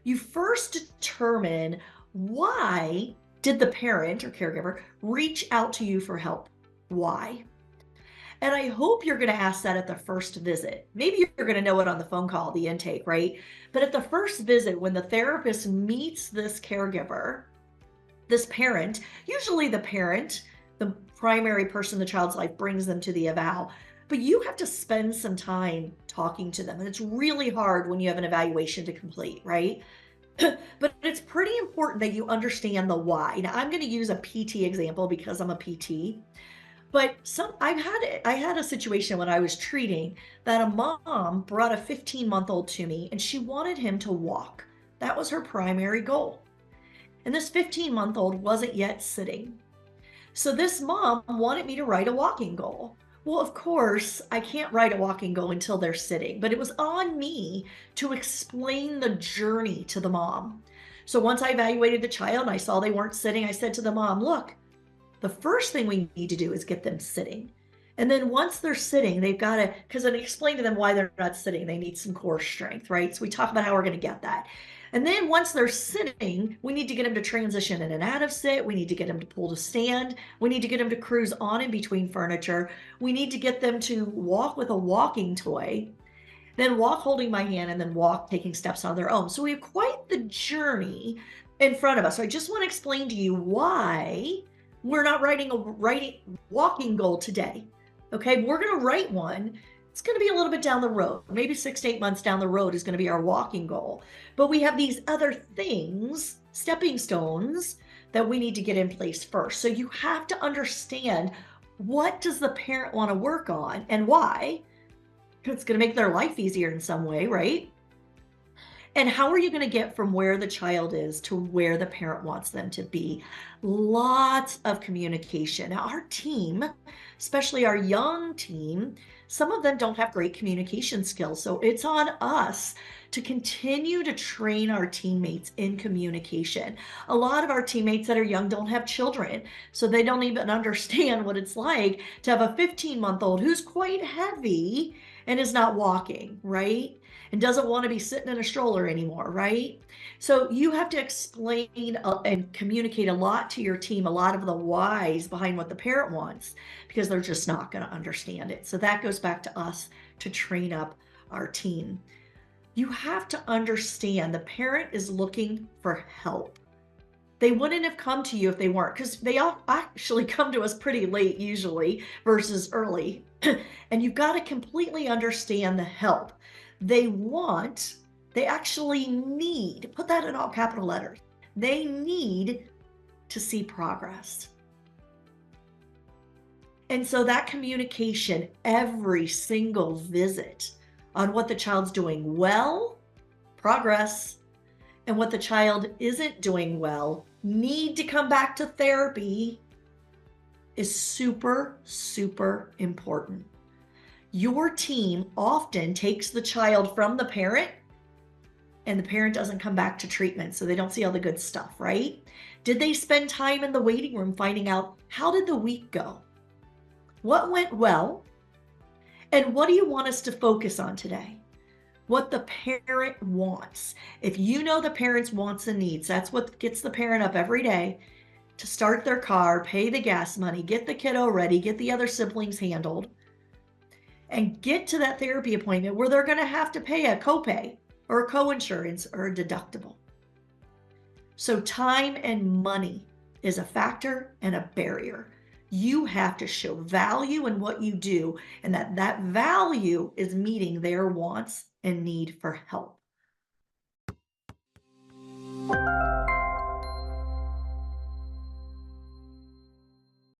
You first determine, why did the parent or caregiver reach out to you for help? Why? And I hope you're going to ask that at the first visit. Maybe you're going to know it on the phone call, the intake, right? But at the first visit, when the therapist meets this caregiver, this parent, usually the parent, the primary person in the child's life, brings them to the eval. But you have to spend some time talking to them. And it's really hard when you have an evaluation to complete, right? But it's pretty important that you understand the why. Now, I'm going to use a PT example because I'm a PT. But I had a situation when I was treating that a mom brought a 15-month-old to me and she wanted him to walk. That was her primary goal. And this 15-month-old wasn't yet sitting. So this mom wanted me to write a walking goal. Well, of course, I can't write a walking goal until they're sitting, but it was on me to explain the journey to the mom. So once I evaluated the child and I saw they weren't sitting, I said to the mom, look, the first thing we need to do is get them sitting. And then once they're sitting, they've got to, because I explained to them why they're not sitting. They need some core strength, right? So we talk about how we're going to get that. And then once they're sitting, we need to get them to transition in and out of sit. We need to get them to pull to stand. We need to get them to cruise on in between furniture. We need to get them to walk with a walking toy, then walk holding my hand, and then walk taking steps on their own. So we have quite the journey in front of us. So I just want to explain to you why we're not writing a walking goal today. Okay, we're going to write one. It's going to be a little bit down the road. Maybe 6 to 8 months down the road is going to be our walking goal. But we have these other things, stepping stones, that we need to get in place first. So you have to understand, what does the parent want to work on and why? It's going to make their life easier in some way, right? And how are you going to get from where the child is to where the parent wants them to be? Lots of communication. Now, our team, especially our young team, some of them don't have great communication skills. So it's on us to continue to train our teammates in communication. A lot of our teammates that are young don't have children, so they don't even understand what it's like to have a 15-month-old who's quite heavy and is not walking, right? And doesn't want to be sitting in a stroller anymore, right? So you have to explain and communicate a lot to your team, a lot of the whys behind what the parent wants, because they're just not going to understand it. So that goes back to us to train up our team. You have to understand the parent is looking for help. They wouldn't have come to you if they weren't, because they all actually come to us pretty late usually versus early. And you've got to completely understand the help they want. They actually need, put that in all capital letters, they need to see progress. And so that communication every single visit on what the child's doing well, progress, and what the child isn't doing well, need to come back to therapy, is super, super important. Your team often takes the child from the parent, and the parent doesn't come back to treatment, so they don't see all the good stuff, right? Did they spend time in the waiting room finding out, how did the week go? What went well? And what do you want us to focus on today? What the parent wants. If you know the parent's wants and needs, that's what gets the parent up every day to start their car, pay the gas money, get the kiddo ready, get the other siblings handled, and get to that therapy appointment where they're going to have to pay a copay or a coinsurance or a deductible. So time and money is a factor and a barrier. You have to show value in what you do, and that value is meeting their wants and need for help.